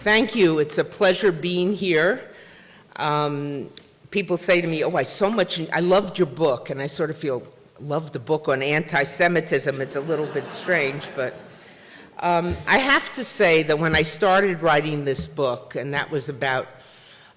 Thank you. It's a pleasure being here. People say to me, oh, I loved your book, and I sort of feel, loved a book on anti-Semitism. It's a little bit strange, but I have to say that when I started writing this book, and that was about,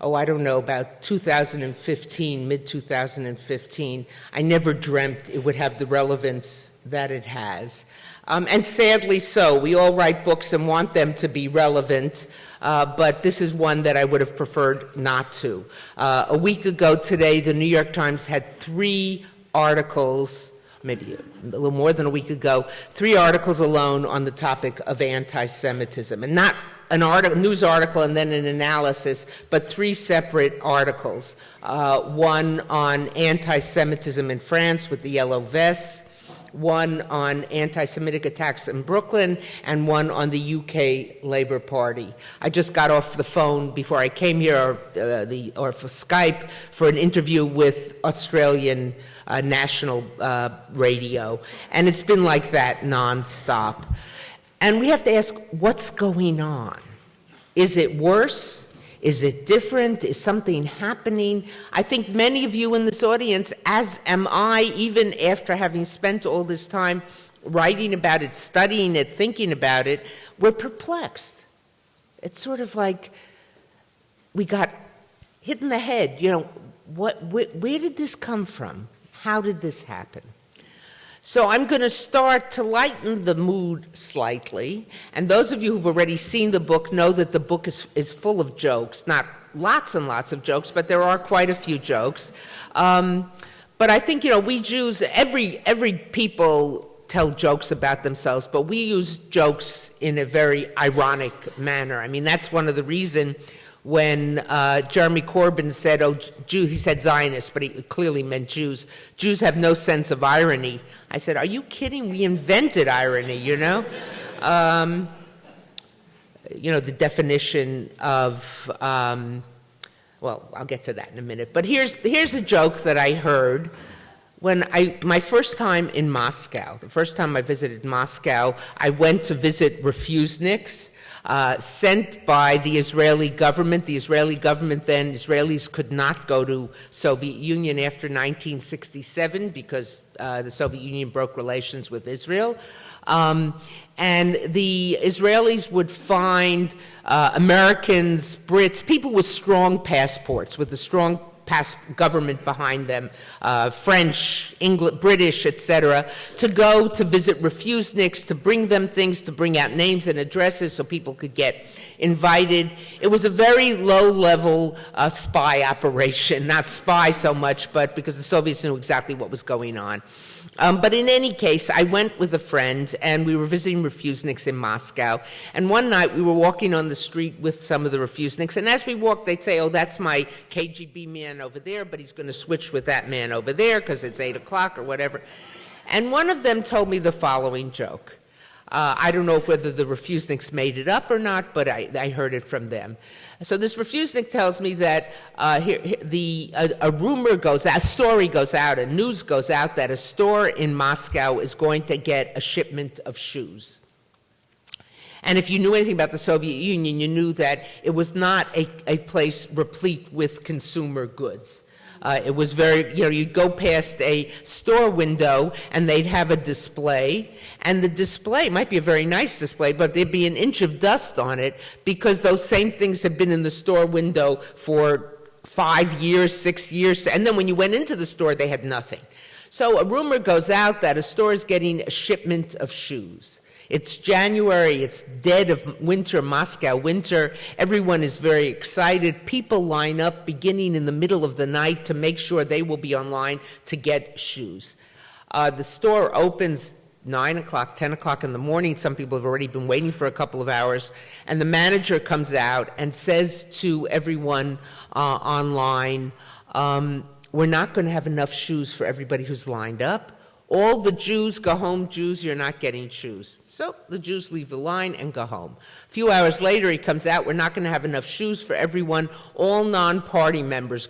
about 2015, mid-2015, I never dreamt it would have the relevance that it has. And sadly so. We all write books and want them to be relevant, but this is one that I would have preferred not to. A week ago today, the New York Times had 3 articles, maybe a little more than a week ago, 3 articles alone on the topic of anti-Semitism. And not an news article and then an analysis, but 3 separate articles. One on anti-Semitism in France with the yellow vests, one on anti-Semitic attacks in Brooklyn, and one on the UK Labour Party. I just got off the phone before I came here, or for Skype, for an interview with Australian National Radio, and it's been like that nonstop. And we have to ask, what's going on? Is it worse? Is it different? Is something happening? I think many of you in this audience, as am I, even after having spent all this time writing about it, studying it, thinking about it, we're perplexed. It's sort of like we got hit in the head. Where did this come from? How did this happen? So I'm going to start to lighten the mood slightly. And those of you who've already seen the book know that the book is full of jokes. Not lots and lots of jokes, but there are quite a few jokes. But I think, we Jews, every people tell jokes about themselves, but we use jokes in a very ironic manner. I mean, that's one of the reasons when Jeremy Corbyn said, he said Zionists, but he clearly meant Jews. Jews have no sense of irony. I said, are you kidding? We invented irony, the definition of, I'll get to that in a minute. But here's a joke that I heard when my first time in Moscow. The first time I visited Moscow, I went to visit refuseniks, sent by the Israeli government. The Israeli government then, Israelis could not go to Soviet Union after 1967 because the Soviet Union broke relations with Israel. And the Israelis would find Americans, Brits, people with strong passports, with a strong government behind them, French, English, British, etc., to go to visit refuseniks, to bring them things, to bring out names and addresses so people could get invited. It was a very low-level spy operation, not spy so much, but because the Soviets knew exactly what was going on. But in any case, I went with a friend, and we were visiting refuseniks in Moscow. And one night, we were walking on the street with some of the refuseniks, and as we walked, they'd say, that's my KGB man over there, but he's going to switch with that man over there because it's 8 o'clock or whatever. And one of them told me the following joke. I don't know whether the refuseniks made it up or not, but I heard it from them. So this refusenik tells me that a rumor goes out, a story goes out, a news goes out that a store in Moscow is going to get a shipment of shoes. And if you knew anything about the Soviet Union, you knew that it was not a place replete with consumer goods. It was very, you'd go past a store window and they'd have a display, and the display might be a very nice display, but there'd be an inch of dust on it because those same things had been in the store window for 5 years, 6 years, and then when you went into the store, they had nothing. So a rumor goes out that a store is getting a shipment of shoes. It's January, it's dead of winter, Moscow winter. Everyone is very excited. People line up beginning in the middle of the night to make sure they will be online to get shoes. The store opens 9 o'clock, 10 o'clock in the morning. Some people have already been waiting for a couple of hours. And the manager comes out and says to everyone online, we're not going to have enough shoes for everybody who's lined up. All the Jews go home. Jews, you're not getting shoes. So the Jews leave the line and go home. A few hours later, he comes out, we're not going to have enough shoes for everyone. All non-party members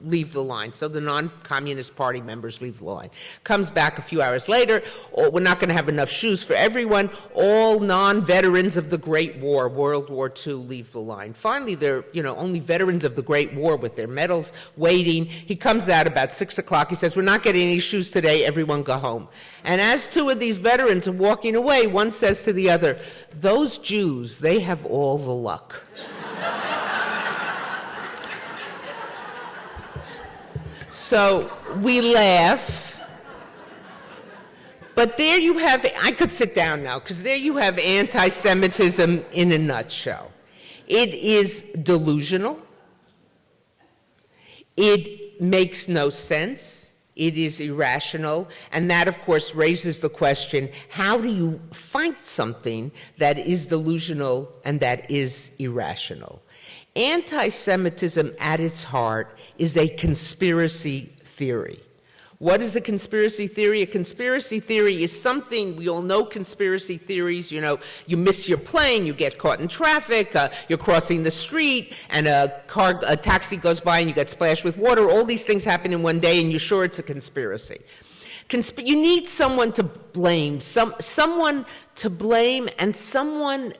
leave the line. So the non-Communist Party members leave the line. Comes back a few hours later, oh, we're not going to have enough shoes for everyone. All non-veterans of the Great War, World War II, leave the line. Finally, they're, only veterans of the Great War with their medals waiting. He comes out about 6 o'clock. He says, we're not getting any shoes today. Everyone go home. And as two of these veterans are walking away, one says to the other, those Jews, they have all the luck. So we laugh, but there you have, I could sit down now, because there you have anti-Semitism in a nutshell. It is delusional. It makes no sense. It is irrational. And that, of course, raises the question, how do you find something that is delusional and that is irrational? Anti-Semitism at its heart is a conspiracy theory. What is a conspiracy theory? A conspiracy theory is something, we all know conspiracy theories, you miss your plane, you get caught in traffic, you're crossing the street, and a taxi goes by and you get splashed with water. All these things happen in one day and you're sure it's a conspiracy. You need someone to blame, someone to blame, and someone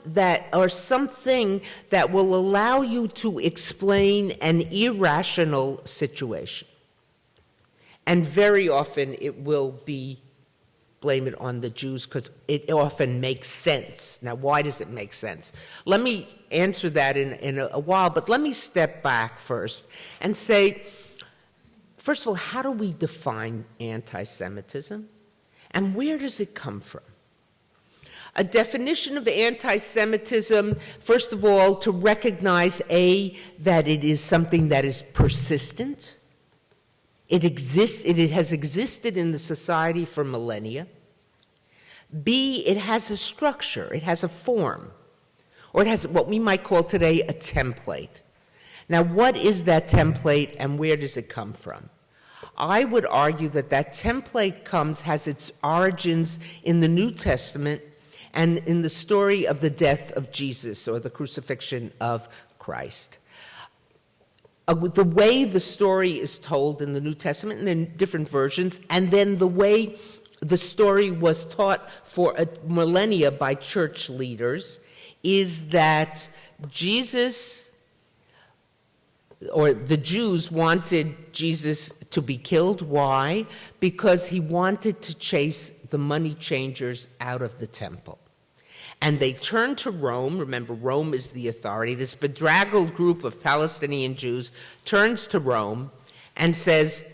or something that will allow you to explain an irrational situation. And very often it will be blame it on the Jews because it often makes sense. Now, why does it make sense? Let me answer that in a while, but let me step back first and say, first of all, how do we define anti-Semitism? And where does it come from? A definition of anti-Semitism, first of all, to recognize, A, that it is something that is persistent. It has existed in the society for millennia. B, it has a structure, it has a form, or it has what we might call today a template. Now, what is that template and where does it come from? I would argue that template has its origins in the New Testament and in the story of the death of Jesus or the crucifixion of Christ. The way the story is told in the New Testament, and in different versions, and then the way the story was taught for a millennia by church leaders, is that Jesus, or the Jews, wanted Jesus to be killed. Why? Because he wanted to chase the money changers out of the temple. And they turned to Rome. Remember, Rome is the authority. This bedraggled group of Palestinian Jews turns to Rome and says,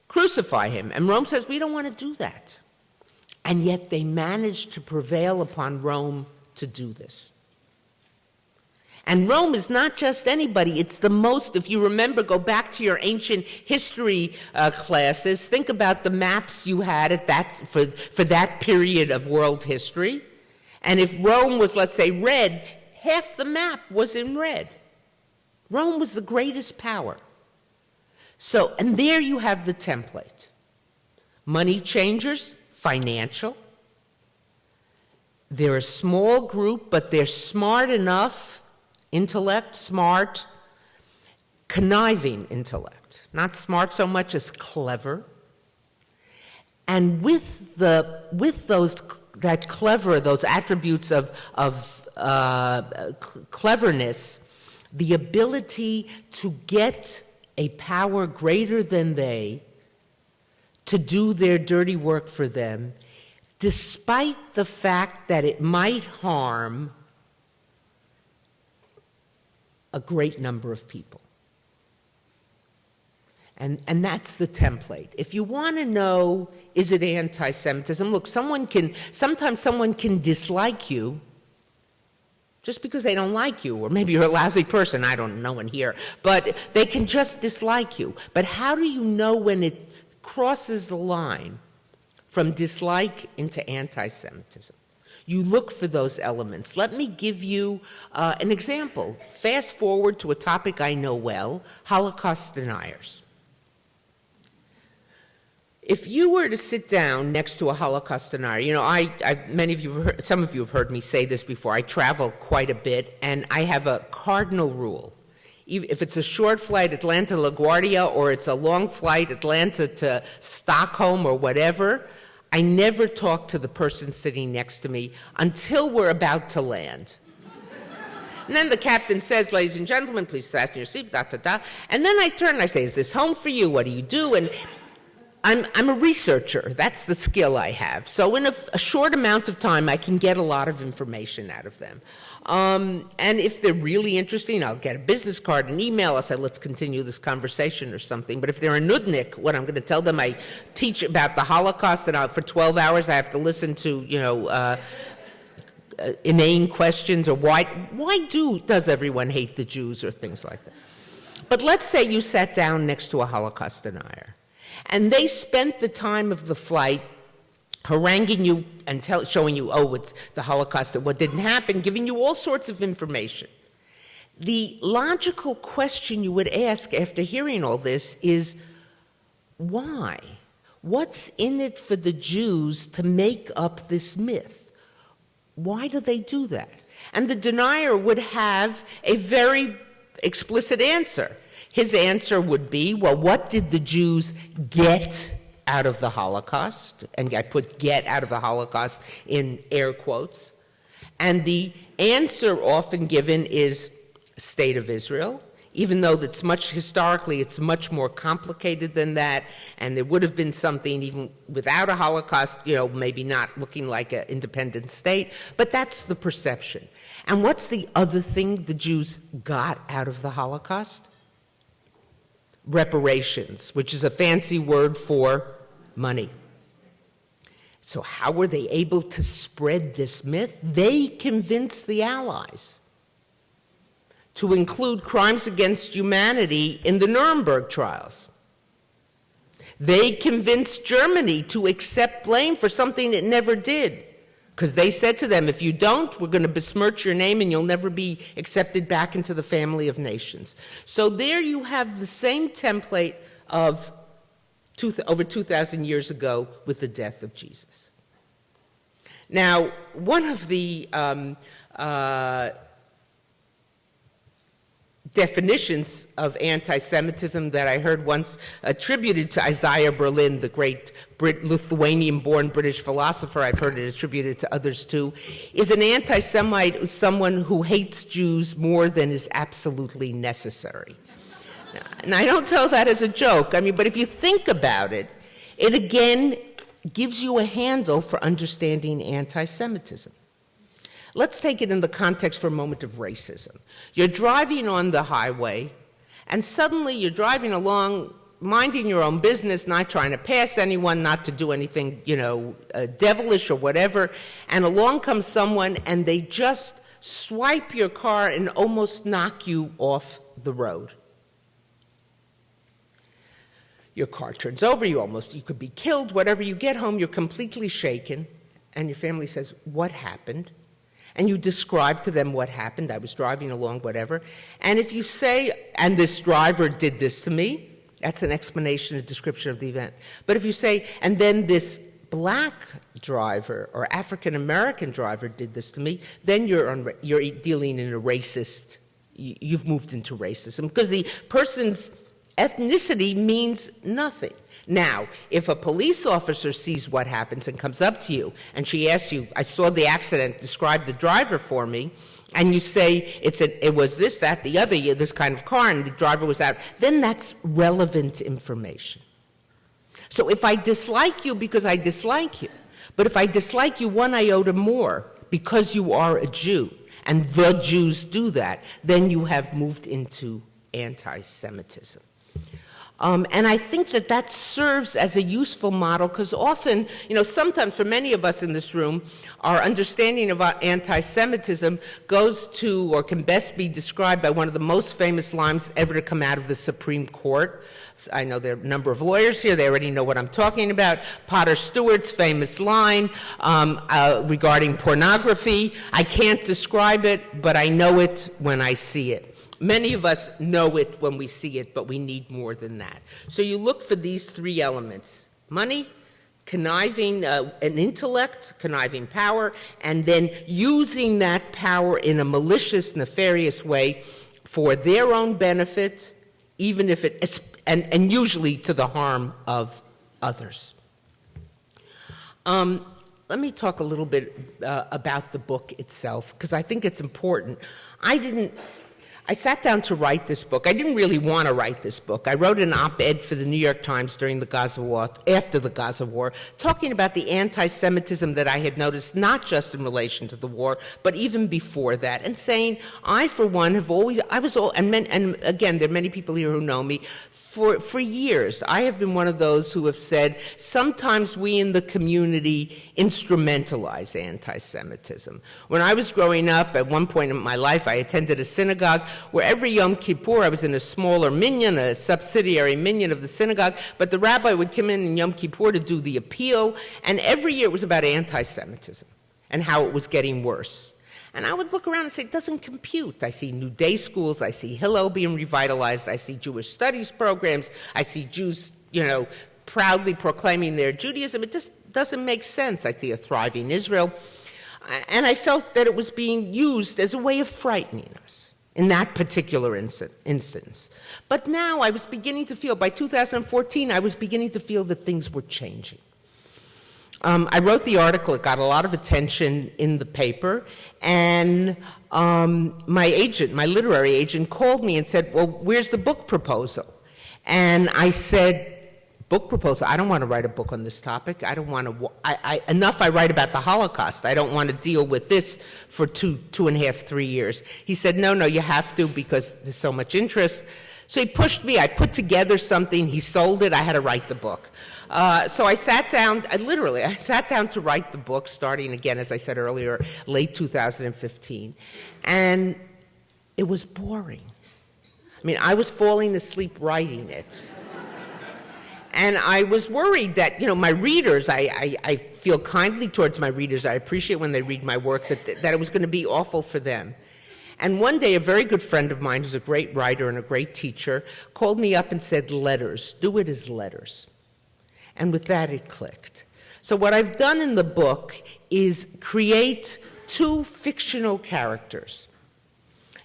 crucify him. And Rome says, we don't want to do that. And yet they managed to prevail upon Rome to do this. And Rome is not just anybody. It's the most, if you remember, go back to your ancient history classes. Think about the maps you had for that period of world history. And if Rome was, let's say, red, half the map was in red. Rome was the greatest power. So, and there you have the template. Money changers, financial. They're a small group, but they're smart enough, smart, conniving intellect. Not smart so much as clever. And with those attributes of cleverness, the ability to get a power greater than they to do their dirty work for them, despite the fact that it might harm a great number of people. And that's the template. If you want to know, is it anti-Semitism? Look, sometimes someone can dislike you just because they don't like you, or maybe you're a lousy person, I don't know in here, but they can just dislike you. But how do you know when it crosses the line from dislike into anti-Semitism? You look for those elements. Let me give you an example. Fast forward to a topic I know well, Holocaust deniers. If you were to sit down next to a Holocaust denier, some of you have heard me say this before, I travel quite a bit, and I have a cardinal rule. if it's a short flight, Atlanta LaGuardia, or it's a long flight, Atlanta to Stockholm or whatever, I never talk to the person sitting next to me until we're about to land. And then the captain says, ladies and gentlemen, please fasten your seat, da, da, da. And then I turn and I say, is this home for you? What do you do? And I'm a researcher. That's the skill I have. So in a short amount of time, I can get a lot of information out of them. And if they're really interesting, I'll get a business card, an email. I'll say, let's continue this conversation or something. But if they're a nudnik, what I'm going to tell them, I teach about the Holocaust, and for 12 hours I have to listen to, inane questions, or why does everyone hate the Jews, or things like that. But let's say you sat down next to a Holocaust denier, and they spent the time of the flight haranguing you and showing you, oh, it's the Holocaust and what didn't happen, giving you all sorts of information. The logical question you would ask after hearing all this is, why? What's in it for the Jews to make up this myth? Why do they do that? And the denier would have a very explicit answer. His answer would be, well, what did the Jews get out of the Holocaust? And I put get out of the Holocaust in air quotes. And the answer often given is State of Israel, even though historically it's much more complicated than that, and there would have been something even without a Holocaust, maybe not looking like an independent state, but that's the perception. And what's the other thing the Jews got out of the Holocaust? Reparations, which is a fancy word for money. So how were they able to spread this myth? They convinced the Allies to include crimes against humanity in the Nuremberg trials. They convinced Germany to accept blame for something it never did, because they said to them, if you don't, we're going to besmirch your name and you'll never be accepted back into the family of nations. So there you have the same template of over 2,000 years ago with the death of Jesus. Now, one of the definitions of anti-Semitism that I heard once attributed to Isaiah Berlin, the great Lithuanian-born British philosopher, I've heard it attributed to others too, is an anti-Semite someone who hates Jews more than is absolutely necessary. And I don't tell that as a joke. But if you think about it, it again gives you a handle for understanding anti-Semitism. Let's take it in the context for a moment of racism. You're driving on the highway, and suddenly you're driving along, minding your own business, not trying to pass anyone, not to do anything, devilish or whatever, and along comes someone and they just swipe your car and almost knock you off the road. Your car turns over, you could be killed, whatever. You get home, you're completely shaken, and your family says, what happened? And you describe to them what happened. I was driving along, whatever. And if you say, and this driver did this to me, that's an explanation, a description of the event. But if you say, and then this black driver or African-American driver did this to me, then you're dealing in a racist, you've moved into racism, because the person's ethnicity means nothing. Now, if a police officer sees what happens and comes up to you and she asks you, I saw the accident, describe the driver for me, and you say it was this, that, the other, this kind of car, and the driver was out, then that's relevant information. So if I dislike you because I dislike you, but if I dislike you 1 iota more because you are a Jew, and the Jews do that, then you have moved into anti-Semitism. And I think that serves as a useful model, because often, sometimes for many of us in this room, our understanding of anti-Semitism goes to, or can best be described by one of the most famous lines ever to come out of the Supreme Court. I know there are a number of lawyers here, they already know what I'm talking about. Potter Stewart's famous line regarding pornography, I can't describe it, but I know it when I see it. Many of us know it when we see it, but we need more than that. So you look for these three elements: money, conniving, an intellect, conniving power, and then using that power in a malicious, nefarious way for their own benefit, even if it, and usually to the harm of others. Let me talk a little bit about the book itself, because I think it's important. I sat down to write this book. I didn't really want to write this book. I wrote an op-ed for the New York Times during the Gaza War, after the Gaza War, talking about the anti-Semitism that I had noticed, not just in relation to the war, but even before that, and saying, I, for one, and again, there are many people here who know me, for years, I have been one of those who have said, sometimes we in the community instrumentalize anti-Semitism. When I was growing up, at one point in my life, I attended a synagogue where every Yom Kippur, I was in a smaller minyan, a subsidiary minyan of the synagogue, but the rabbi would come in Yom Kippur to do the appeal, and every year it was about anti-Semitism and how it was getting worse. And I would look around and say, it doesn't compute. I see new day schools, I see Hillel being revitalized, I see Jewish studies programs, I see Jews, proudly proclaiming their Judaism. It just doesn't make sense. I see a thriving Israel. And I felt that it was being used as a way of frightening us in that particular instance. But now I was beginning to feel, by 2014, I was beginning to feel that things were changing. I wrote the article, it got a lot of attention in the paper, and my literary agent called me and said, well, where's the book proposal? And I said, book proposal? I don't want to write a book on this topic. I don't want to, I write about the Holocaust. I don't want to deal with this for 2.5, 3 years. He said, no, you have to, because there's so much interest. So he pushed me, I put together something, he sold it, I had to write the book. So I sat down, I sat down to write the book, starting again, as I said earlier, late 2015. And it was boring. I mean, I was falling asleep writing it. And I was worried that, my readers, I feel kindly towards my readers, I appreciate when they read my work, that it was going to be awful for them. And one day, a very good friend of mine, who's a great writer and a great teacher, called me up and said, letters, do it as letters. And with that, it clicked. So what I've done in the book is create 2 fictional characters.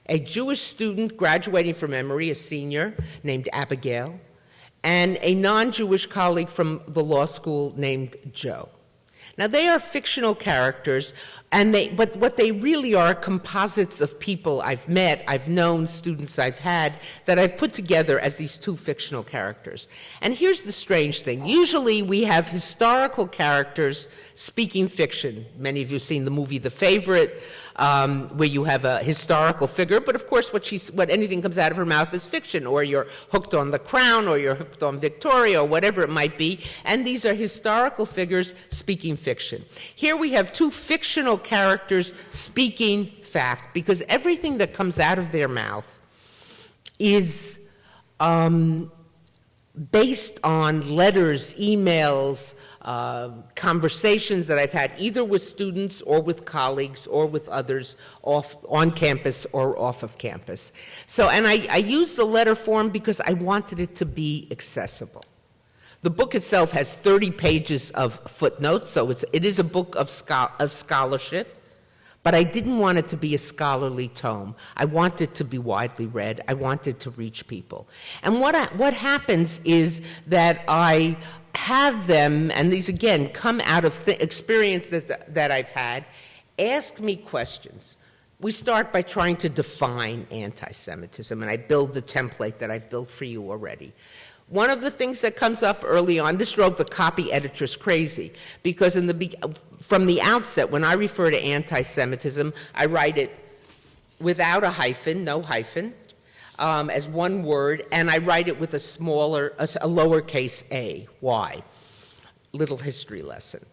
A Jewish student graduating from Emory, a senior, named Abigail, and a non-Jewish colleague from the law school named Joe. Now, they are fictional characters, but what they really are composites of people I've met, I've known, students I've had, that I've put together as these 2 fictional characters. And here's the strange thing. Usually we have historical characters speaking fiction. Many of you have seen the movie The Favorite, where you have a historical figure, but of course what anything comes out of her mouth is fiction, or you're hooked on The Crown, or you're hooked on Victoria, or whatever it might be, and these are historical figures speaking fiction. Here we have 2 fictional characters speaking fact, because everything that comes out of their mouth is based on letters, emails, conversations that I've had either with students or with colleagues or with others on campus or off of campus. So, and I used the letter form because I wanted it to be accessible. The book itself has 30 pages of footnotes, so it is a book of scholarship, but I didn't want it to be a scholarly tome. I want it to be widely read. I want it to reach people. And what happens is that I have them, and these again come out of experiences that I've had, ask me questions. We start by trying to define anti-Semitism, and I build the template that I've built for you already. One of the things that comes up early on, this drove the copy editors crazy, because from the outset, when I refer to anti-Semitism, I write it without a hyphen, no hyphen, as one word, and I write it with a lowercase a, y. Little history lesson.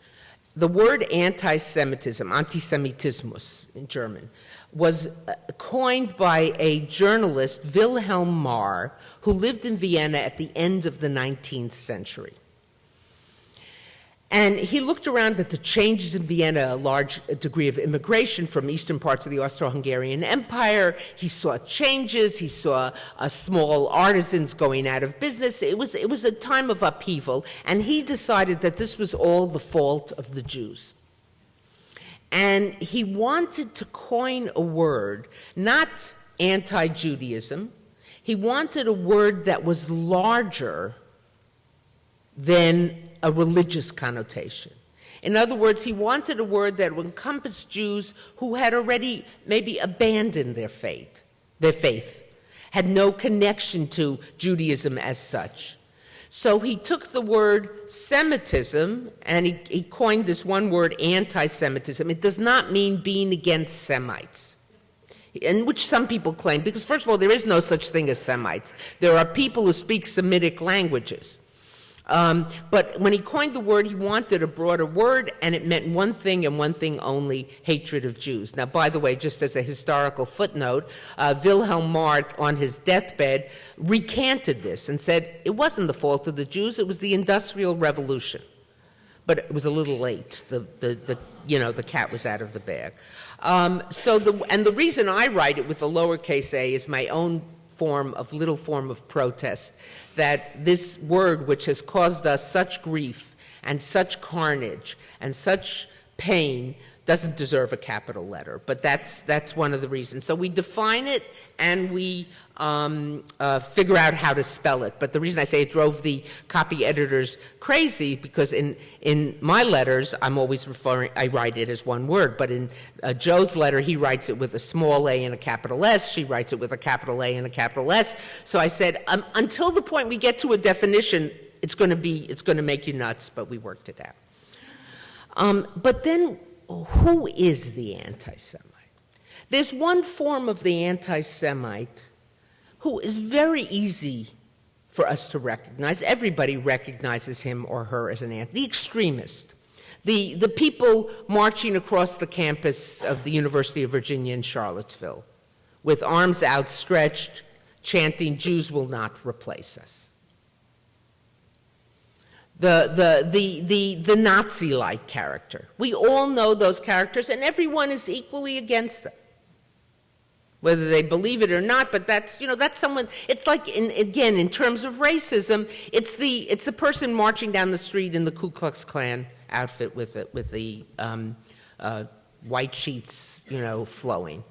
The word anti-Semitism, Antisemitismus in German, was coined by a journalist, Wilhelm Marr, who lived in Vienna at the end of the 19th century. And he looked around at the changes in Vienna, a large degree of immigration from eastern parts of the Austro-Hungarian Empire. He saw changes. He saw small artisans going out of business. It was a time of upheaval, and he decided that this was all the fault of the Jews. And he wanted to coin a word, not anti-Judaism. He wanted a word that was larger than a religious connotation. In other words, he wanted a word that would encompass Jews who had already maybe abandoned their faith, had no connection to Judaism as such. So he took the word Semitism and he coined this one word, anti-Semitism. It does not mean being against Semites, and which some people claim, because first of all, there is no such thing as Semites. There are people who speak Semitic languages. But when he coined the word, he wanted a broader word, and it meant one thing and one thing only: hatred of Jews. Now, by the way, just as a historical footnote, Wilhelm Marr, on his deathbed, recanted this and said it wasn't the fault of the Jews, it was the Industrial Revolution. But it was a little late. The cat was out of the bag. And the reason I write it with a lowercase a is my own little form of protest, that this word, which has caused us such grief and such carnage and such pain, doesn't deserve a capital letter. But that's one of the reasons. So we define it and we figure out how to spell it. But the reason I say it drove the copy editors crazy, because in my letters, I'm always I write it as one word. But in Joe's letter, he writes it with a small a and a capital S. She writes it with a capital A and a capital S. So I said, until the point we get to a definition, it's going to make you nuts, but we worked it out. But then, who is the anti-Semite? There's one form of the anti-Semite who is very easy for us to recognize. Everybody recognizes him or her as the extremist. The people marching across the campus of the University of Virginia in Charlottesville with arms outstretched, chanting, "Jews will not replace us." The Nazi-like character. We all know those characters, and everyone is equally against them, whether they believe it or not. But that's someone. It's like in terms of racism, it's the person marching down the street in the Ku Klux Klan outfit with the white sheets, flowing.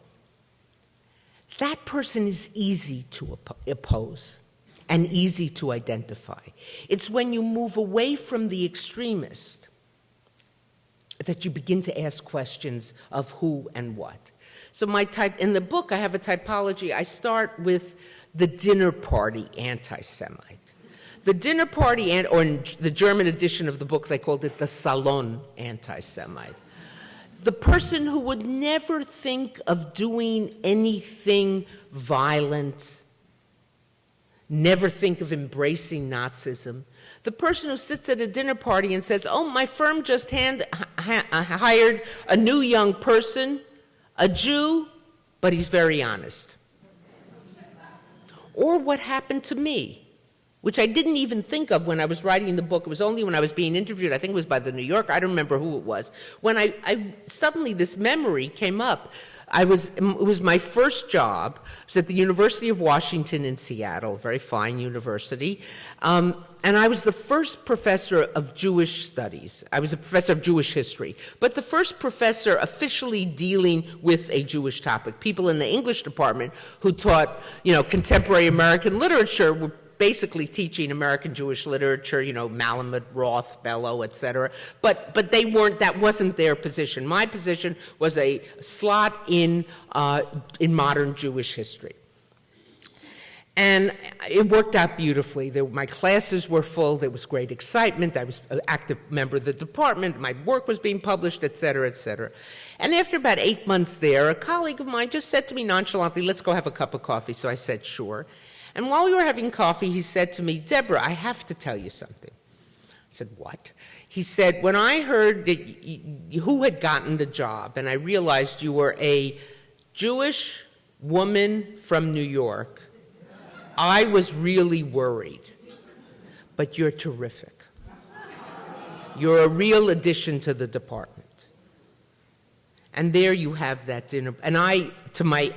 That person is easy to oppose and easy to identify. It's when you move away from the extremist that you begin to ask questions of who and what. So in the book, I have a typology. I start with the dinner party anti-Semite. The dinner party, or in the German edition of the book, they called it the Salon anti-Semite. The person who would never think of doing anything violent, never think of embracing Nazism. The person who sits at a dinner party and says, "Oh, my firm just hired a new young person, a Jew, but he's very honest." Or what happened to me, which I didn't even think of when I was writing the book. It was only when I was being interviewed, I think it was by the New Yorker, I don't remember who it was, when I suddenly this memory came up. It was my first job. I was at the University of Washington in Seattle, a very fine university, and I was the first professor of Jewish studies. I was a professor of Jewish history, but the first professor officially dealing with a Jewish topic. People in the English department who taught, contemporary American literature were basically teaching American Jewish literature, Malamud, Roth, Bellow, et cetera. But that wasn't their position. My position was a slot in modern Jewish history. And it worked out beautifully. My classes were full. There was great excitement. I was an active member of the department. My work was being published, et cetera, et cetera. And after about 8 months there, a colleague of mine just said to me nonchalantly, "Let's go have a cup of coffee." So I said, "Sure." And while we were having coffee, he said to me, "Deborah, I have to tell you something." I said, "What?" He said, "When I heard who had gotten the job, and I realized you were a Jewish woman from New York, I was really worried. But you're terrific. You're a real addition to the department." And there you have that dinner. And I, to my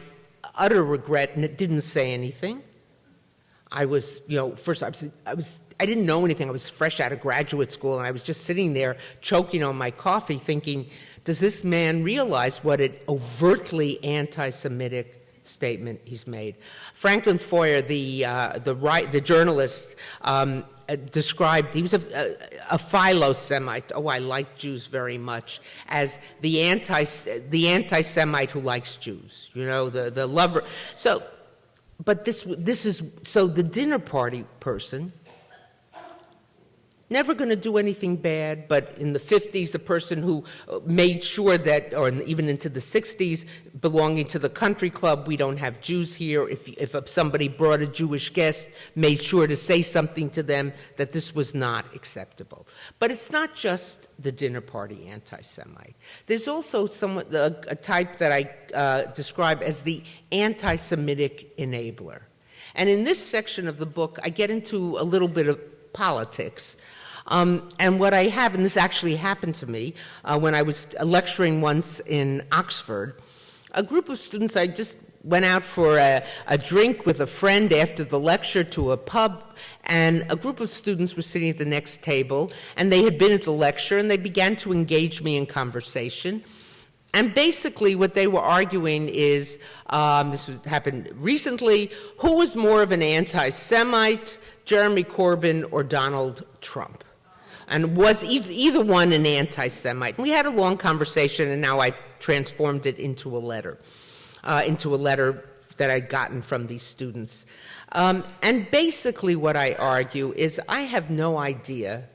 utter regret, didn't say anything. I was, first I didn't know anything. I was fresh out of graduate school, and I was just sitting there choking on my coffee thinking, does this man realize what an overtly anti-Semitic statement he's made. Franklin Foer, the journalist, described, he was a philo-Semite, I like Jews very much, as the anti-Semite who likes Jews, the lover. So, but this is, so the dinner party person, never going to do anything bad, but in the 50s, the person who made sure that, or even into the 60s, belonging to the country club, we don't have Jews here. If somebody brought a Jewish guest, made sure to say something to them that this was not acceptable. But it's not just the dinner party anti-Semite. There's also a type that I describe as the anti-Semitic enabler. And in this section of the book, I get into a little bit of politics. And what I have, and this actually happened to me when I was lecturing once in Oxford, a group of students, I just went out for a drink with a friend after the lecture to a pub, and a group of students were sitting at the next table, and they had been at the lecture, and they began to engage me in conversation. And basically what they were arguing is, this happened recently, who was more of an anti-Semite, Jeremy Corbyn or Donald Trump? And was either one an anti-Semite? And we had a long conversation, and now I've transformed it into a letter that I'd gotten from these students. And basically what I argue is I have no idea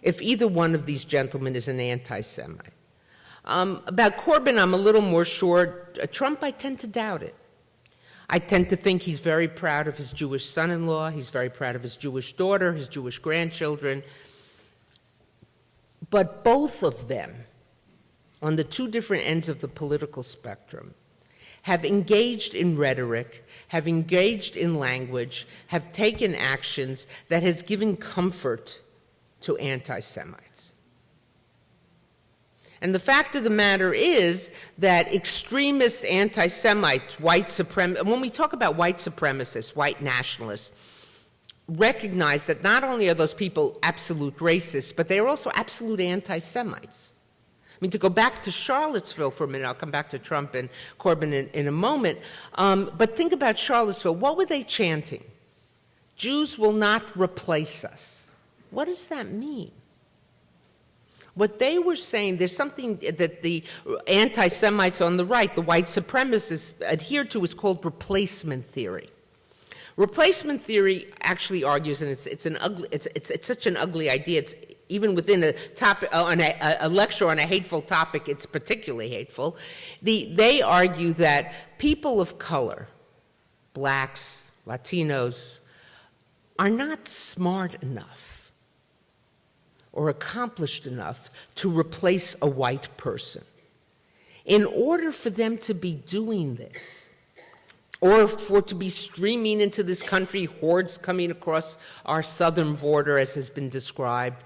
if either one of these gentlemen is an anti-Semite. About Corbyn, I'm a little more sure. Trump, I tend to doubt it. I tend to think he's very proud of his Jewish son-in-law, he's very proud of his Jewish daughter, his Jewish grandchildren. But both of them, on the two different ends of the political spectrum, have engaged in rhetoric, have engaged in language, have taken actions that has given comfort to anti-Semites. And the fact of the matter is that extremist anti-Semites, white supremacists, when we talk about white supremacists, white nationalists, recognize that not only are those people absolute racists, but they are also absolute anti-Semites. I mean, to go back to Charlottesville for a minute, I'll come back to Trump and Corbyn in a moment, but think about Charlottesville. What were they chanting? Jews will not replace us. What does that mean? What they were saying, there's something that the anti-Semites on the right, the white supremacists, adhere to, is called replacement theory. Replacement theory actually argues, and it's such an ugly idea. It's even within a topic on a lecture on a hateful topic, it's particularly hateful. They argue that people of color, blacks, Latinos, are not smart enough or accomplished enough to replace a white person. In order for them to be doing this, or for to be streaming into this country, hordes coming across our southern border, as has been described,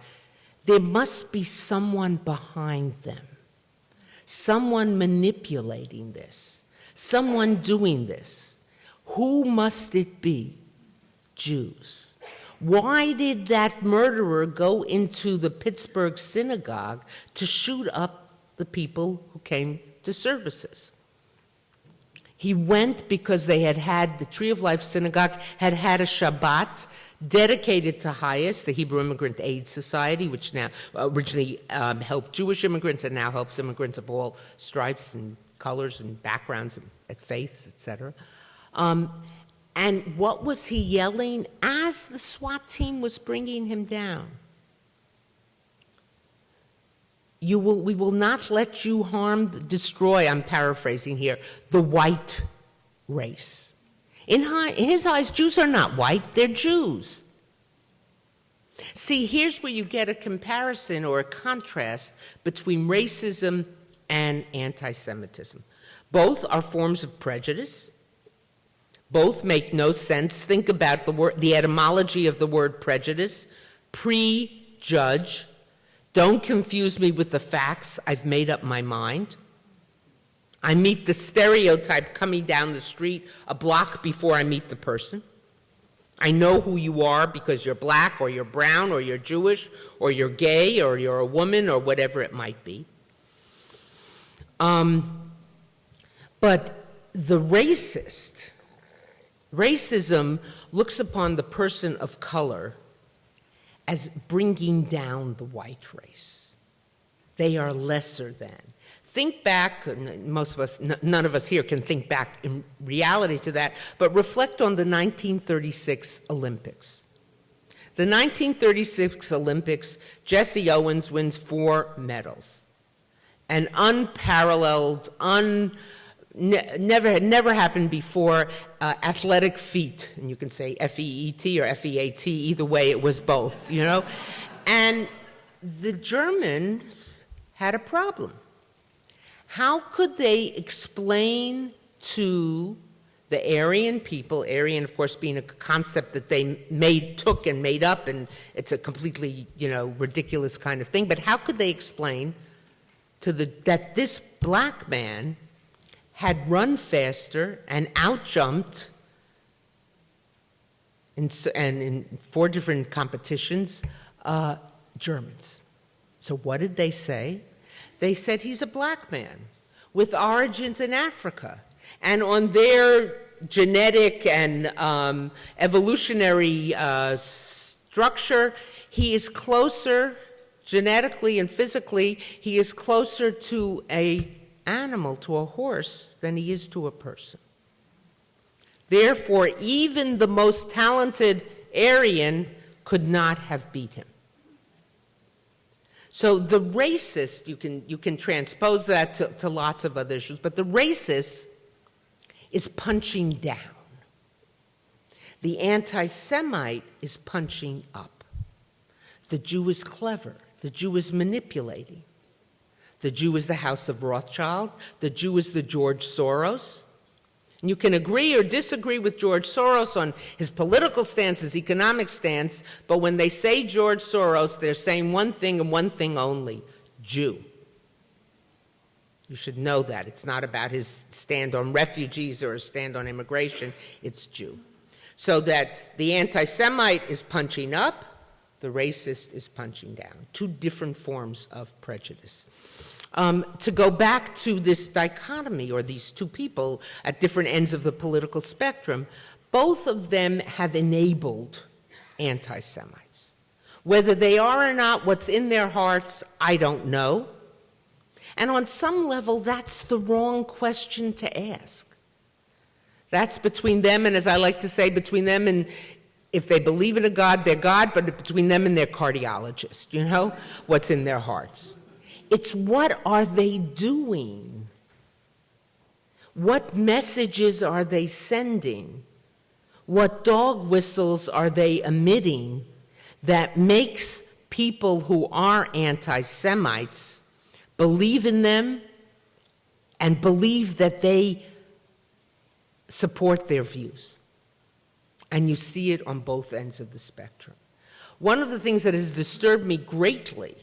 there must be someone behind them, someone manipulating this, someone doing this. Who must it be? Jews. Why did that murderer go into the Pittsburgh synagogue to shoot up the people who came to services? He went because they had the Tree of Life Synagogue had a Shabbat dedicated to HIAS, the Hebrew Immigrant Aid Society, which now originally helped Jewish immigrants and now helps immigrants of all stripes and colors and backgrounds and faiths, etc. And what was he yelling as the SWAT team was bringing him down? We will not let you harm, destroy, I'm paraphrasing here, the white race. In his eyes, Jews are not white, they're Jews. See, here's where you get a comparison or a contrast between racism and anti-Semitism. Both are forms of prejudice. Both make no sense. Think about the etymology of the word prejudice. Prejudge. Don't confuse me with the facts. I've made up my mind. I meet the stereotype coming down the street a block before I meet the person. I know who you are because you're black or you're brown or you're Jewish or you're gay or you're a woman or whatever it might be. But the racism looks upon the person of color as bringing down the white race. They are lesser than. Think back, most of us, none of us here can think back in reality to that, but reflect on the 1936 Olympics. The 1936 Olympics, Jesse Owens wins 4 medals. An unparalleled, never happened before athletic feat, and you can say F-E-E-T or F-E-A-T, either way it was both, you know? And the Germans had a problem. How could they explain to the Aryan people, Aryan, of course, being a concept that they took and made up, and it's a completely, ridiculous kind of thing, but how could they explain that this black man had run faster and outjumped in 4 different competitions, Germans? So what did they say? They said he's a black man with origins in Africa. And on their genetic and evolutionary structure, he is closer, genetically and physically, he is closer to an animal, to a horse, than he is to a person. Therefore, even the most talented Aryan could not have beat him. So the racist, you can transpose that to lots of other issues, but the racist is punching down. The anti-Semite is punching up. The Jew is clever. The Jew is manipulating. The Jew is the House of Rothschild. The Jew is the George Soros. And you can agree or disagree with George Soros on his political stance, his economic stance, but when they say George Soros, they're saying one thing and one thing only: Jew. You should know that. It's not about his stand on refugees or his stand on immigration, it's Jew. So that the anti-Semite is punching up, the racist is punching down. 2 different forms of prejudice. To go back to this dichotomy, or these 2 people at different ends of the political spectrum, both of them have enabled anti-Semites. Whether they are or not, what's in their hearts, I don't know. And on some level, that's the wrong question to ask. That's between them, and as I like to say, between them and, if they believe in a God, their God, but between them and their cardiologist, what's in their hearts. It's what are they doing? What messages are they sending? What dog whistles are they emitting that makes people who are anti-Semites believe in them and believe that they support their views? And you see it on both ends of the spectrum. One of the things that has disturbed me greatly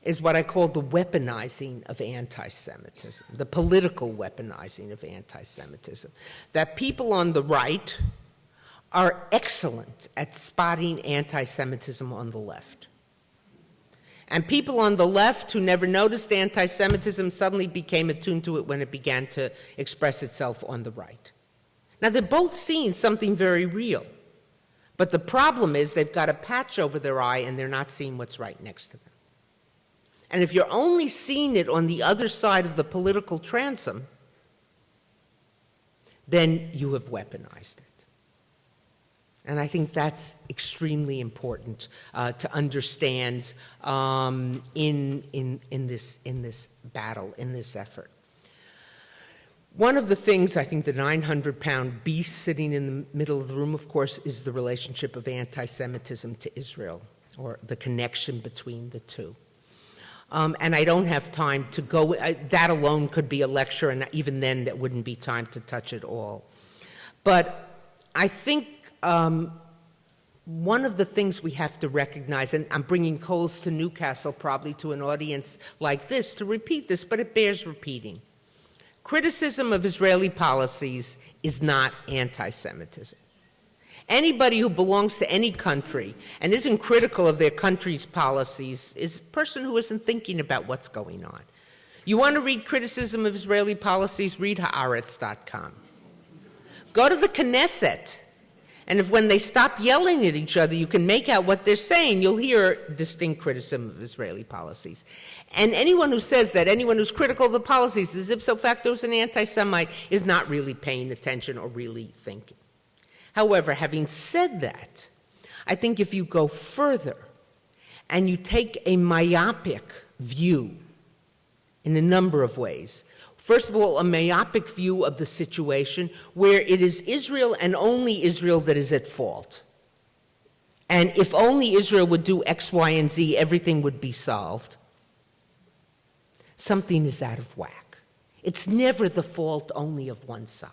is what I call the weaponizing of anti-Semitism, the political weaponizing of anti-Semitism. That people on the right are excellent at spotting anti-Semitism on the left. And people on the left who never noticed anti-Semitism suddenly became attuned to it when it began to express itself on the right. Now, they're both seeing something very real. But the problem is they've got a patch over their eye and they're not seeing what's right next to them. And if you're only seeing it on the other side of the political transom, then you have weaponized it. And I think that's extremely important to understand in this battle, in this effort. One of the things, I think the 900-pound beast sitting in the middle of the room, of course, is the relationship of anti-Semitism to Israel, or the connection between the 2. And I don't have time to go, that alone could be a lecture, and even then that wouldn't be time to touch it all. But I think one of the things we have to recognize, and I'm bringing coals to Newcastle probably to an audience like this to repeat this, but it bears repeating. Criticism of Israeli policies is not anti-Semitism. Anybody who belongs to any country and isn't critical of their country's policies is a person who isn't thinking about what's going on. You want to read criticism of Israeli policies? Read haaretz.com. Go to the Knesset, and when they stop yelling at each other, you can make out what they're saying. You'll hear distinct criticism of Israeli policies. And anyone who says that, anyone who's critical of the policies is ipso facto an anti-Semite is not really paying attention or really thinking. However, having said that, I think if you go further and you take a myopic view in a number of ways, first of all, a myopic view of the situation where it is Israel and only Israel that is at fault. And if only Israel would do X, Y, and Z, everything would be solved. Something is out of whack. It's never the fault only of one side.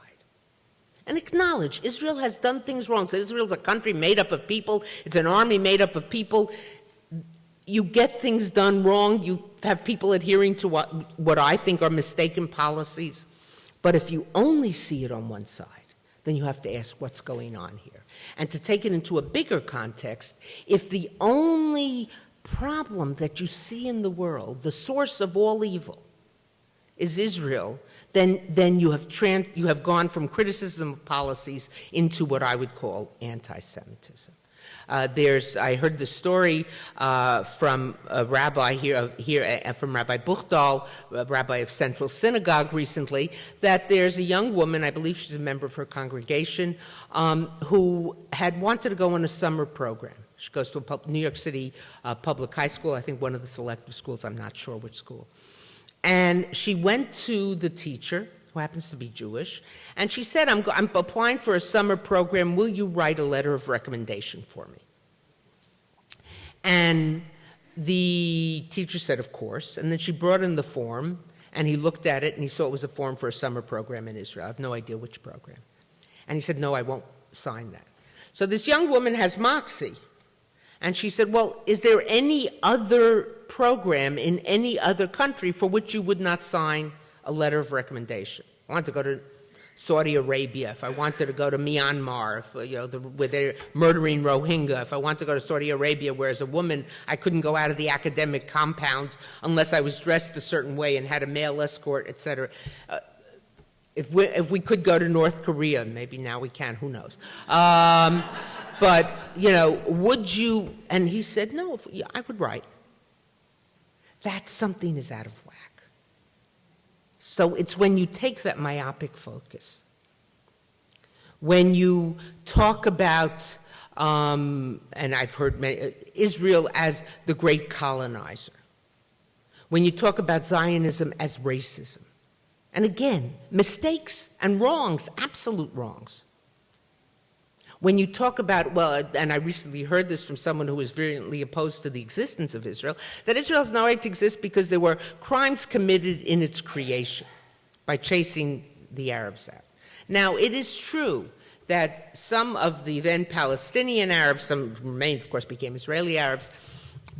And acknowledge Israel has done things wrong. So Israel's a country made up of people. It's an army made up of people. You get things done wrong. You have people adhering to what I think are mistaken policies. But if you only see it on one side, then you have to ask what's going on here. And to take it into a bigger context, if the only problem that you see in the world, the source of all evil, is Israel, then you have gone from criticism of policies into what I would call anti-Semitism. I heard the story from a rabbi here from Rabbi Buchdahl, a rabbi of Central Synagogue recently, that there's a young woman, I believe she's a member of her congregation, who had wanted to go on a summer program. She goes to a New York City public high school, I think one of the selective schools, I'm not sure which school. And she went to the teacher, who happens to be Jewish, and she said, I'm applying for a summer program. Will you write a letter of recommendation for me? And the teacher said, of course. And then she brought in the form, and he looked at it, and he saw it was a form for a summer program in Israel. I have no idea which program. And he said, no, I won't sign that. So this young woman has moxie. And she said, well, is there any other program in any other country for which you would not sign a letter of recommendation? I want to go to Saudi Arabia, if I wanted to go to Myanmar, where they're murdering Rohingya, if I want to go to Saudi Arabia, where as a woman I couldn't go out of the academic compound unless I was dressed a certain way and had a male escort, etc. If we could go to North Korea, maybe now we can, who knows. But, would you, and he said, no, I would write. That something is out of whack. So it's when you take that myopic focus, when you talk about, and I've heard Israel as the great colonizer, when you talk about Zionism as racism, and again, mistakes and wrongs, absolute wrongs. When you talk about, and I recently heard this from someone who was virulently opposed to the existence of Israel, that Israel has no right to exist because there were crimes committed in its creation by chasing the Arabs out. Now, it is true that some of the then Palestinian Arabs, some remained, of course, became Israeli Arabs,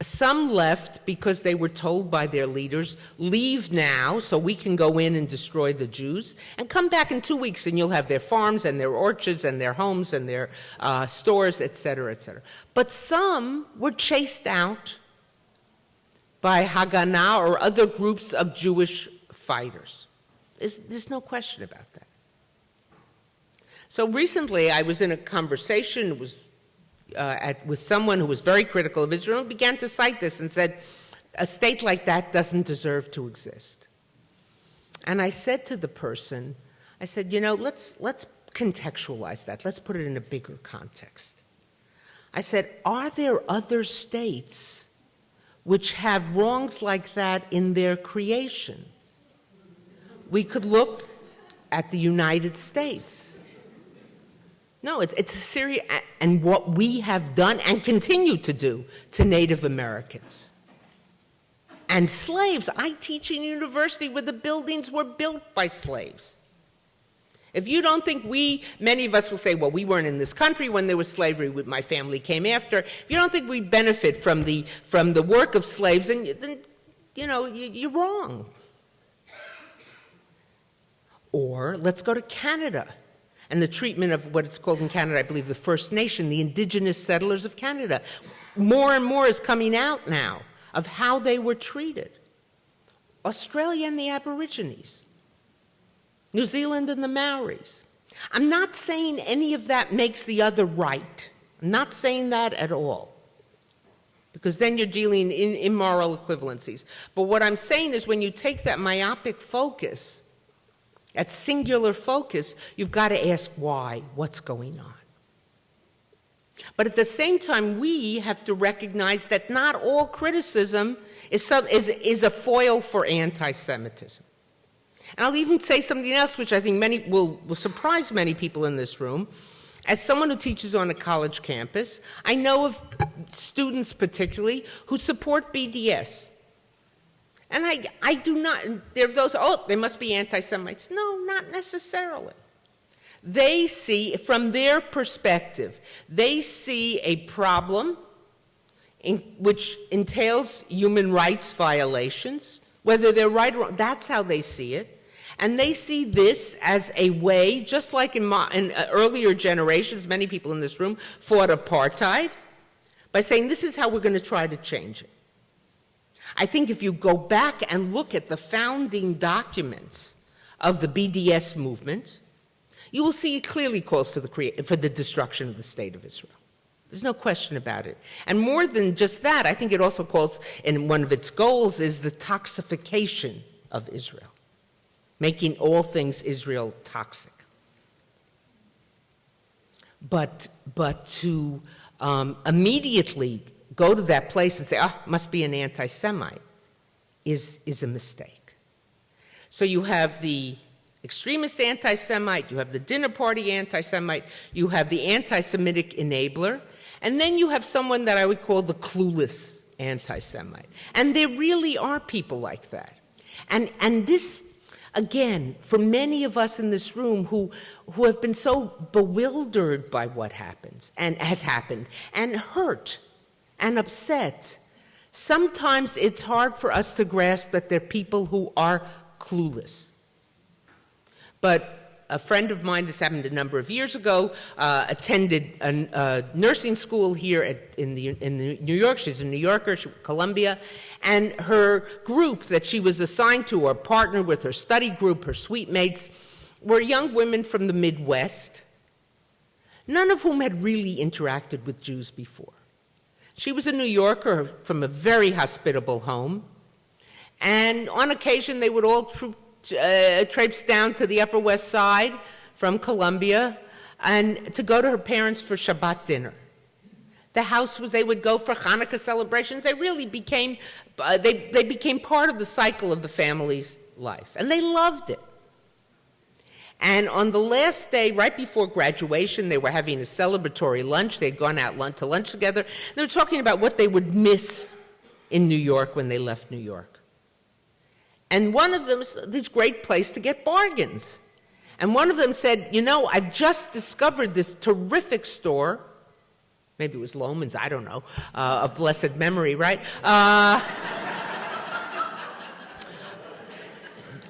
some left because they were told by their leaders, leave now so we can go in and destroy the Jews, and come back in 2 weeks and you'll have their farms and their orchards and their homes and their stores, et cetera, et cetera. But some were chased out by Haganah or other groups of Jewish fighters. There's no question about that. So recently I was in a conversation, with someone who was very critical of Israel, and began to cite this and said, a state like that doesn't deserve to exist. And I said to the person, I said, let's contextualize that. Let's put it in a bigger context. I said, are there other states which have wrongs like that in their creation? We could look at the United States. No, it's a serious, and what we have done and continue to do to Native Americans. And slaves. I teach in a university where the buildings were built by slaves. If you don't think many of us will say, well, we weren't in this country when there was slavery, my family came after. If you don't think we benefit from the work of slaves, then you're wrong. Or let's go to Canada. And the treatment of what it's called in Canada, I believe, the First Nation, the indigenous settlers of Canada. More and more is coming out now of how they were treated. Australia and the Aborigines, New Zealand and the Maoris. I'm not saying any of that makes the other right. I'm not saying that at all, because then you're dealing in immoral equivalencies. But what I'm saying is when you take that myopic focus, that singular focus, you've got to ask why, what's going on. But at the same time, we have to recognize that not all criticism is a foil for anti-Semitism. And I'll even say something else which I think will surprise many people in this room. As someone who teaches on a college campus, I know of students particularly who support BDS. And I do not, there are those, they must be anti-Semites. No, not necessarily. They see, from their perspective, they see a problem which entails human rights violations, whether they're right or wrong, that's how they see it. And they see this as a way, just like in earlier generations, many people in this room fought apartheid, by saying this is how we're going to try to change it. I think if you go back and look at the founding documents of the BDS movement, you will see it clearly calls for the destruction of the State of Israel. There's no question about it. And more than just that, I think it also calls, and one of its goals is the toxification of Israel, making all things Israel toxic. But to immediately go to that place and say, must be an anti-Semite, is a mistake. So you have the extremist anti-Semite, you have the dinner party anti-Semite, you have the anti-Semitic enabler, and then you have someone that I would call the clueless anti-Semite. And there really are people like that. And this, again, for many of us in this room who have been so bewildered by what happens and has happened, and hurt and upset, sometimes it's hard for us to grasp that there are people who are clueless. But a friend of mine, this happened a number of years ago, attended a nursing school here in New York. She's a New Yorker, Columbia. And her group that she was assigned to, or partnered with, her study group, her suite mates, were young women from the Midwest, none of whom had really interacted with Jews before. She was a New Yorker from a very hospitable home. And on occasion, they would all traipse down to the Upper West Side from Columbia and to go to her parents for Shabbat dinner. The house they would go for Hanukkah celebrations. They really became, they became part of the cycle of the family's life. And they loved it. And on the last day, right before graduation, they were having a celebratory lunch. They'd gone out to lunch together. They were talking about what they would miss in New York when they left New York. And one of them is this great place to get bargains. And one of them said, I've just discovered this terrific store. Maybe it was Lohman's, I don't know, of blessed memory, right?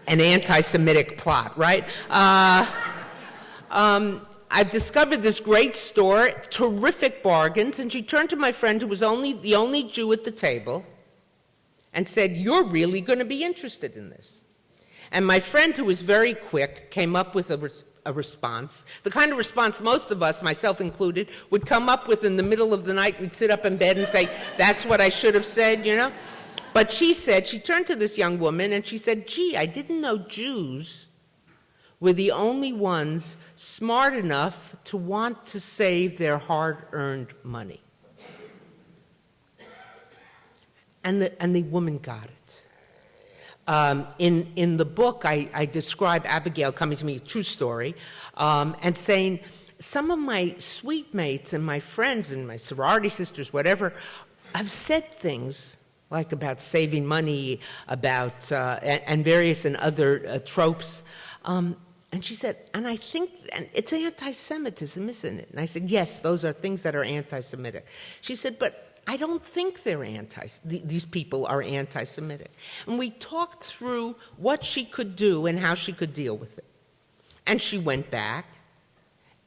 An anti-Semitic plot, right? I've discovered this great store, terrific bargains, and she turned to my friend who was the only Jew at the table and said, you're really going to be interested in this. And my friend, who was very quick, came up with a response, the kind of response most of us, myself included, would come up with in the middle of the night. We'd sit up in bed and say, that's what I should have said, But she turned to this young woman and she said, gee, I didn't know Jews were the only ones smart enough to want to save their hard-earned money. And the woman got it. In the book, I describe Abigail coming to me, a true story, and saying, some of my suite mates and my friends and my sorority sisters, whatever, have said things like about saving money, about and various and other tropes. And she said, and I think it's anti-Semitism, isn't it? And I said, yes, those are things that are anti-Semitic. She said, but I don't think these people are anti-Semitic. And we talked through what she could do and how she could deal with it. And she went back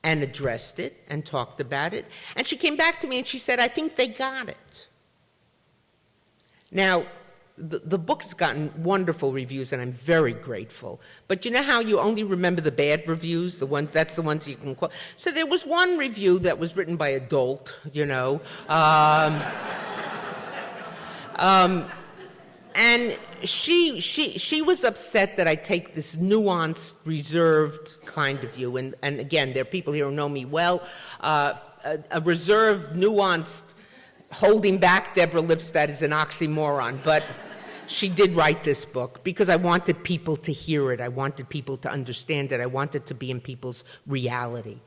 and addressed it and talked about it. And she came back to me and she said, I think they got it. Now, the book has gotten wonderful reviews, and I'm very grateful. But you know how you only remember the bad reviews, that's the ones you can quote. So there was one review that was written by a dolt, you know. And she was upset that I take this nuanced, reserved kind of view. And again, there are people here who know me well. A reserved, nuanced, holding back Deborah Lipstadt is an oxymoron. But she did write this book because I wanted people to hear it. I wanted people to understand it. I wanted it to be in people's reality.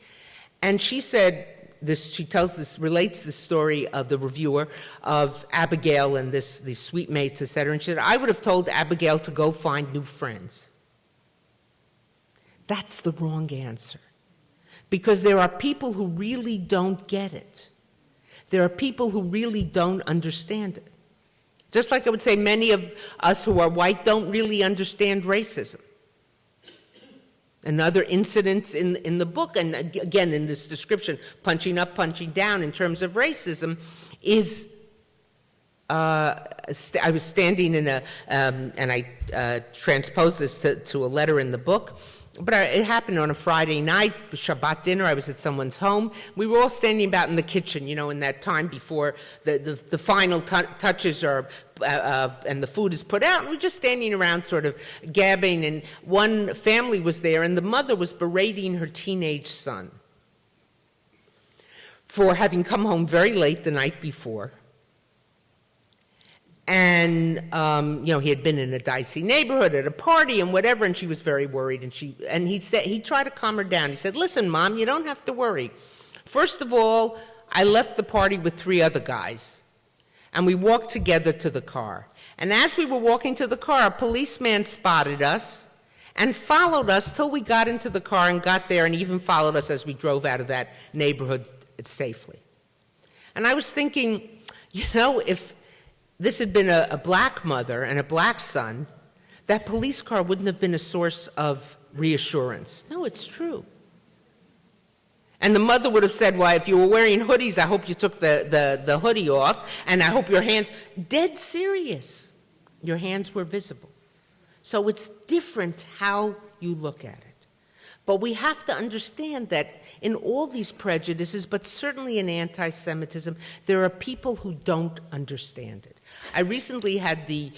And she said, relates the story of the reviewer of Abigail and these sweet mates, etc. And she said, I would have told Abigail to go find new friends. That's the wrong answer. Because there are people who really don't get it. There are people who really don't understand it. Just like I would say many of us who are white don't really understand racism. Another incident in the book, and again in this description, punching up, punching down in terms of racism, is I was standing in and I transposed this to a letter in the book, but it happened on a Friday night, Shabbat dinner. I was at someone's home. We were all standing about in the kitchen, you know, in that time before the final touches are, and the food is put out. And we're just standing around sort of gabbing, and one family was there, and the mother was berating her teenage son for having come home very late the night before. And, you know, he had been in a dicey neighborhood at a party and whatever, and she was very worried. And he tried to calm her down. He said, listen, Mom, you don't have to worry. First of all, I left the party with 3 other guys, and we walked together to the car. And as we were walking to the car, a policeman spotted us and followed us till we got into the car and got there, and even followed us as we drove out of that neighborhood safely. And I was thinking, you know, if this had been a black mother and a black son, that police car wouldn't have been a source of reassurance. No, it's true. And the mother would have said, well, if you were wearing hoodies, I hope you took the hoodie off, and I hope your hands, dead serious, your hands were visible. So it's different how you look at it. But we have to understand that in all these prejudices, but certainly in anti-Semitism, there are people who don't understand it. I recently had the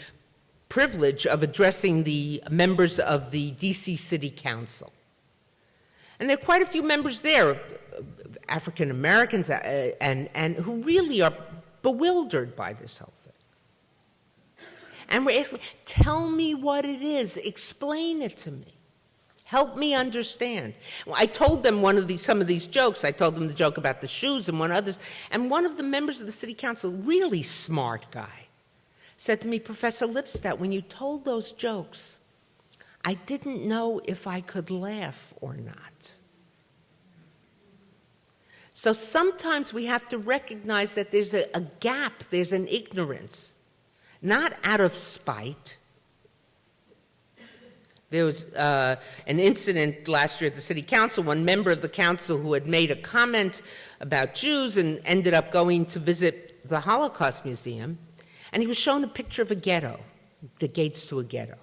privilege of addressing the members of the D.C. City Council. And there are quite a few members there, African Americans, and who really are bewildered by this whole thing. And we're asking, tell me what it is, explain it to me. Help me understand. I told them some of these jokes. I told them the joke about the shoes and one others. And one of the members of the city council, really smart guy, said to me, Professor Lipstadt, when you told those jokes, I didn't know if I could laugh or not. So sometimes we have to recognize that there's a gap, there's an ignorance, not out of spite. There was an incident last year at the city council, one member of the council who had made a comment about Jews and ended up going to visit the Holocaust Museum, and he was shown a picture of a ghetto, the gates to a ghetto.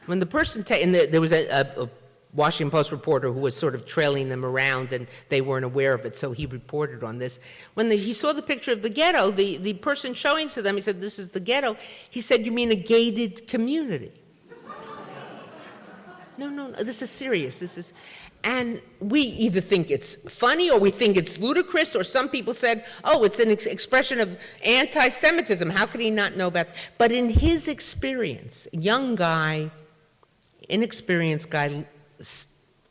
When the person, there was a Washington Post reporter who was sort of trailing them around, and they weren't aware of it, so he reported on this. When he saw the picture of the ghetto, the person showing to them, he said, this is the ghetto. He said, you mean a gated community? No, this is serious. And we either think it's funny or we think it's ludicrous, or some people said, oh, it's an expression of anti-Semitism. How could he not know about that? But in his experience, a young guy, inexperienced guy,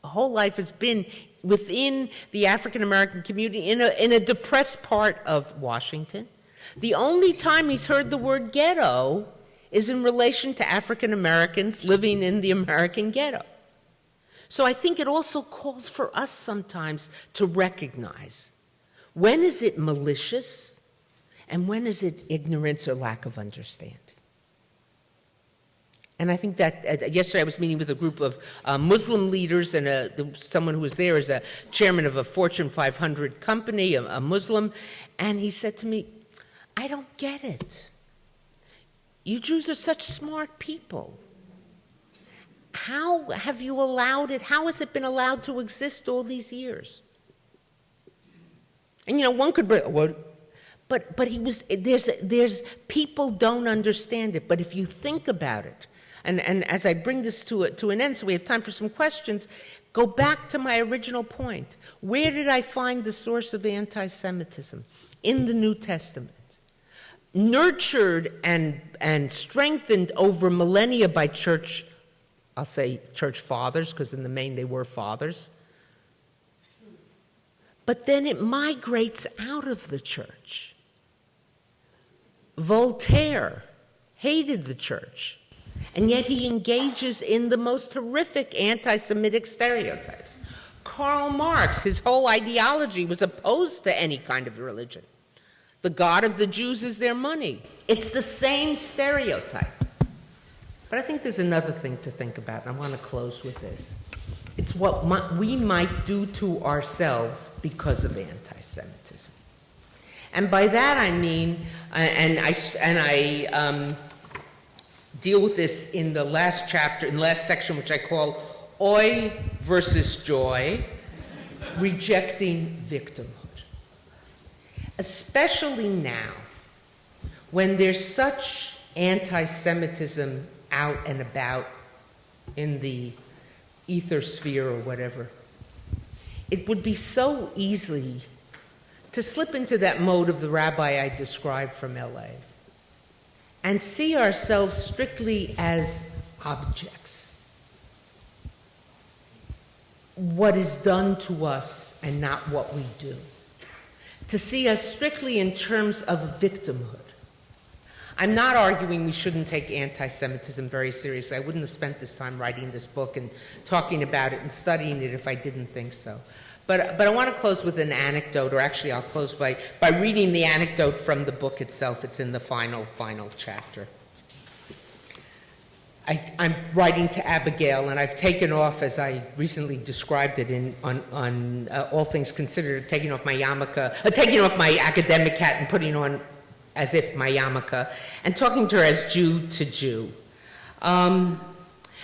whole life has been within the African-American community in a depressed part of Washington. The only time he's heard the word ghetto is in relation to African Americans living in the American ghetto. So I think it also calls for us sometimes to recognize, when is it malicious and when is it ignorance or lack of understanding? And I think that yesterday I was meeting with a group of Muslim leaders, and someone who was there is a chairman of a Fortune 500 company, a Muslim, and he said to me, I don't get it. You Jews are such smart people. How have you allowed it? How has it been allowed to exist all these years? And one could bring, but he was, there's people don't understand it. But if you think about it, and as I bring this to an end so we have time for some questions, go back to my original point. Where did I find the source of anti-Semitism? In the New Testament. Nurtured and strengthened over millennia by church, I'll say church fathers, because in the main they were fathers. But then it migrates out of the church. Voltaire hated the church, and yet he engages in the most horrific anti-Semitic stereotypes. Karl Marx, his whole ideology was opposed to any kind of religion. The God of the Jews is their money. It's the same stereotype. But I think there's another thing to think about, and I want to close with this. It's what we might do to ourselves because of anti-Semitism. And by that I mean, and I deal with this in the last chapter, in the last section, which I call Oi versus Joy, Rejecting Victimhood. Especially now, when there's such anti-Semitism out and about in the ether sphere or whatever, it would be so easy to slip into that mode of the rabbi I described from LA and see ourselves strictly as objects. What is done to us and not what we do. To see us strictly in terms of victimhood. I'm not arguing we shouldn't take anti-Semitism very seriously. I wouldn't have spent this time writing this book and talking about it and studying it if I didn't think so. But I want to close with an anecdote, or actually I'll close by reading the anecdote from the book itself. It's in the final chapter. I'm writing to Abigail, and I've taken off, as I recently described it on All Things Considered, taking off my yarmulke, taking off my academic hat and putting on as if my yarmulke, and talking to her as Jew to Jew,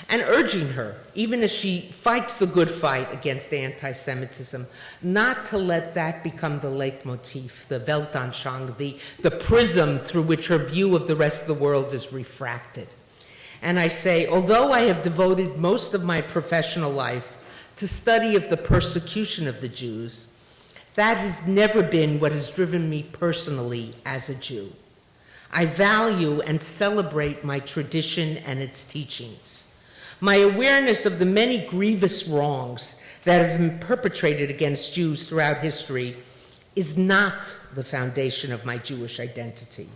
and urging her, even as she fights the good fight against anti-Semitism, not to let that become the leitmotif, the Weltanschauung, the prism through which her view of the rest of the world is refracted. And I say, although I have devoted most of my professional life to study of the persecution of the Jews, that has never been what has driven me personally as a Jew. I value and celebrate my tradition and its teachings. My awareness of the many grievous wrongs that have been perpetrated against Jews throughout history is not the foundation of my Jewish identity.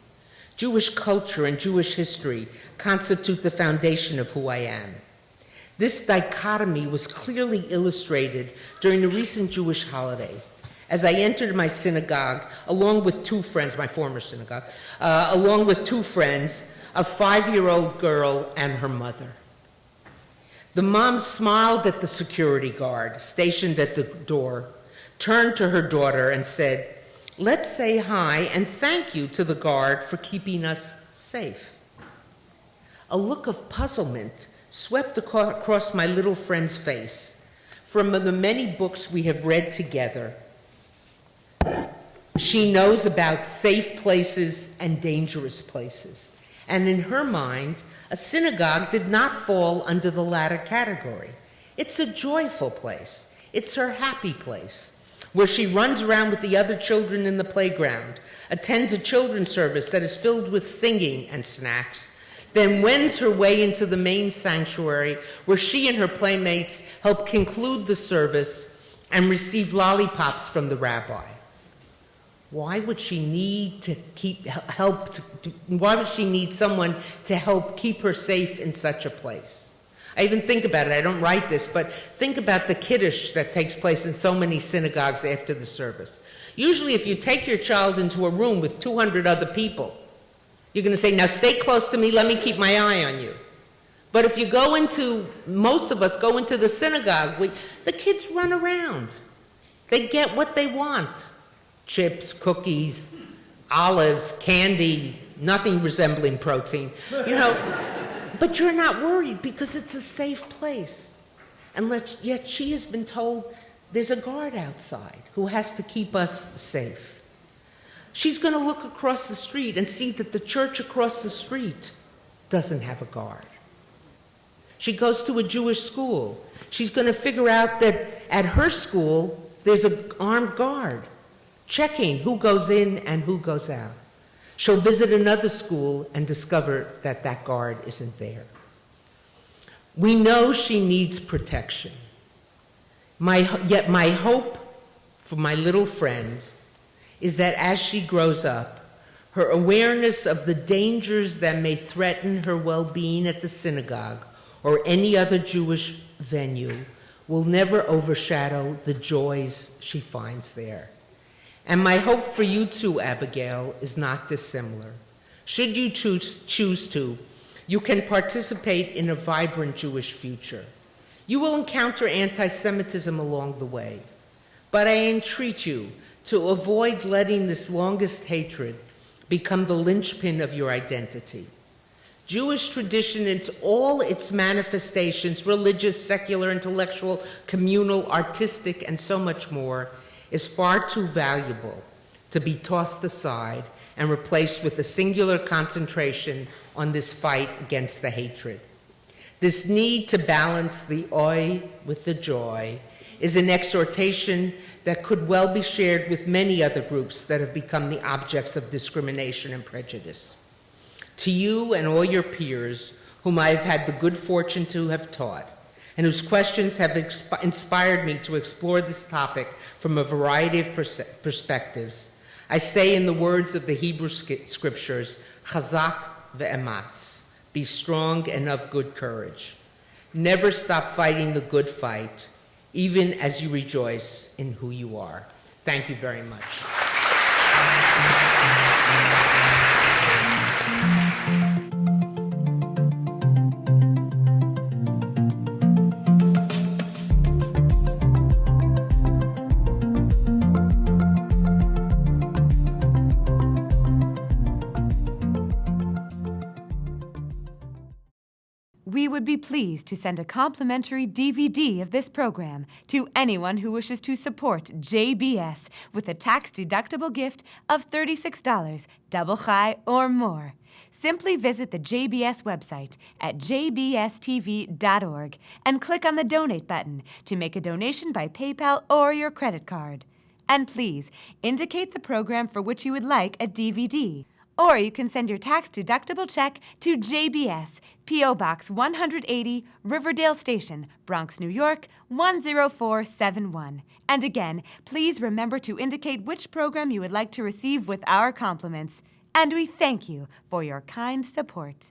Jewish culture and Jewish history constitute the foundation of who I am. This dichotomy was clearly illustrated during the recent Jewish holiday, as I entered my synagogue, along with two friends, my former synagogue, along with two friends, a 5-year-old girl and her mother. The mom smiled at the security guard stationed at the door, turned to her daughter and said, "Let's say hi and thank you to the guard for keeping us safe." A look of puzzlement swept across my little friend's face. From the many books we have read together, she knows about safe places and dangerous places. And in her mind, a synagogue did not fall under the latter category. It's a joyful place. It's her happy place, where she runs around with the other children in the playground, attends a children's service that is filled with singing and snacks, then wends her way into the main sanctuary, where she and her playmates help conclude the service and receive lollipops from the rabbi. Why would she need why would she need someone to help keep her safe in such a place? I even think about it, I don't write this, but think about the kiddush that takes place in so many synagogues after the service. Usually if you take your child into a room with 200 other people, you're going to say, now stay close to me, let me keep my eye on you. But if you go into, most of us go into the synagogue, the kids run around. They get what they want. Chips, cookies, olives, candy, nothing resembling protein, you know. But you're not worried because it's a safe place. And yet she has been told there's a guard outside who has to keep us safe. She's going to look across the street and see that the church across the street doesn't have a guard. She goes to a Jewish school. She's going to figure out that at her school, there's an armed guard checking who goes in and who goes out. She'll visit another school and discover that that guard isn't there. We know she needs protection. Yet my hope for my little friend is that as she grows up, her awareness of the dangers that may threaten her well-being at the synagogue or any other Jewish venue will never overshadow the joys she finds there. And my hope for you too, Abigail, is not dissimilar. Should you choose to, you can participate in a vibrant Jewish future. You will encounter anti-Semitism along the way, but I entreat you to avoid letting this longest hatred become the linchpin of your identity. Jewish tradition in all its manifestations, religious, secular, intellectual, communal, artistic, and so much more, is far too valuable to be tossed aside and replaced with a singular concentration on this fight against the hatred. This need to balance the oi with the joy is an exhortation that could well be shared with many other groups that have become the objects of discrimination and prejudice. To you and all your peers, whom I have had the good fortune to have taught, and whose questions have inspired me to explore this topic from a variety of perspectives, I say in the words of the Hebrew scriptures, Chazak ve'ematz, be strong and of good courage. Never stop fighting the good fight, even as you rejoice in who you are. Thank you very much. We would be pleased to send a complimentary DVD of this program to anyone who wishes to support JBS with a tax-deductible gift of $36, double chai or more. Simply visit the JBS website at jbstv.org and click on the Donate button to make a donation by PayPal or your credit card. And please indicate the program for which you would like a DVD. Or you can send your tax-deductible check to JBS, P.O. Box 180, Riverdale Station, Bronx, New York, 10471. And again, please remember to indicate which program you would like to receive with our compliments. And we thank you for your kind support.